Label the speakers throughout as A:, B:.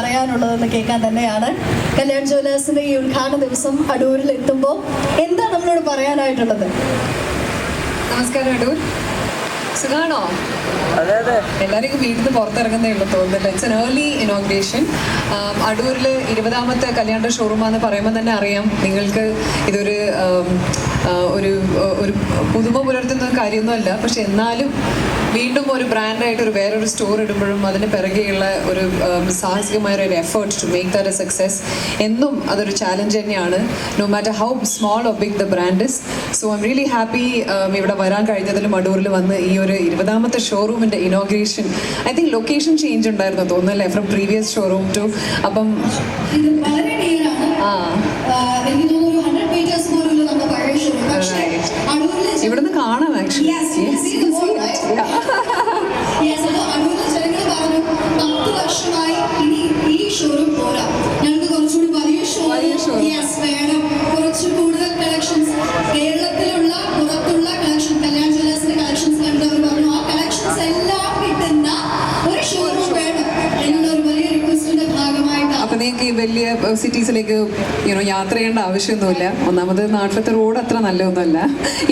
A: പറയാനുള്ളതെന്ന് കേൾക്കാൻ തന്നെയാണ്. കല്യാൺ ജ്വല്ലേഴ്സിന്റെ ഈ ഉദ്ഘാടന ദിവസം അടൂരിൽ എത്തുമ്പോൾ എന്താ നമ്മളോട് പറയാനായിട്ടുള്ളത്?
B: നമസ്കാരം അടൂർ, സുഖാണോ? എല്ലാവരും വീട്ടിൽ നിന്ന് പുറത്തിറങ്ങുന്നേ ഉള്ളൂ തോന്നുന്നില്ല. It's an early inauguration. അടൂരിൽ 20ാമത്തെ കല്യാണ ഷോറൂമാന്ന് പറയുമ്പോൾ തന്നെ അറിയാം നിങ്ങൾക്ക് ഇതൊരു ഒരു ഒരു പുതുമ പുലർത്തുന്ന കാര്യമൊന്നുമല്ല. പക്ഷെ എന്നാലും വീണ്ടും ഒരു ബ്രാൻഡായിട്ട് ഒരു വേറൊരു സ്റ്റോർ ഇടുമ്പോഴും അതിന് പിറകെയുള്ള ഒരു സാഹസികമായ ഒരു effort to make that a success എന്നും അതൊരു ചാലഞ്ച് തന്നെയാണ്, no matter how small or big the brand is. So I am really happy ഇവിടെ വരാൻ കഴിഞ്ഞതിലും അടൂരിൽ വന്ന് ഈ ഒരു 20ാമത്തെ ഷോറൂമിൻ്റെ inauguration. I think location change ഉണ്ടായിരുന്നു തോന്നുന്നല്ലേ, ഫ്രം പ്രീവിയസ് ഷോറൂം ടു. അപ്പം ഇവിടുന്ന് കാണാം ആക്ച്വലി.
A: കുറച്ച് കൂടുതൽ കളക്ഷൻസ് കേരളത്തിലുള്ള പുറത്തുള്ള കളക്ഷൻ കല്യാൺ ജ്വല്ലേഴ്സിന്റെ കളക്ഷൻസ് കണ്ടവർ പറഞ്ഞു ആ കളക്ഷൻസ് എല്ലാം കിട്ടുന്ന ഒരു ഷോറൂം വേണം എന്നുള്ള ഒരു വലിയ റിക്വസ്റ്റിന്റെ ഭാഗമായിട്ട്.
B: അപ്പൊ നിങ്ങൾക്ക് ഈ വലിയ സിറ്റീസിലേക്ക് യാത്ര ചെയ്യേണ്ട ആവശ്യമൊന്നുമില്ല. ഒന്നാമത് നാട്ടിലത്തെ റോഡ് അത്ര നല്ലതൊന്നുമല്ല.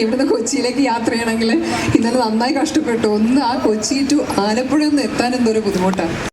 B: ഇവിടുന്ന് കൊച്ചിയിലേക്ക് യാത്ര ചെയ്യണമെങ്കിൽ ഇന്നലെ നന്നായി കഷ്ടപ്പെട്ടു. ഒന്ന് ആ കൊച്ചി ടു ആലപ്പുഴ ഒന്ന് എത്താൻ എന്തൊരു ബുദ്ധിമുട്ടാണ്.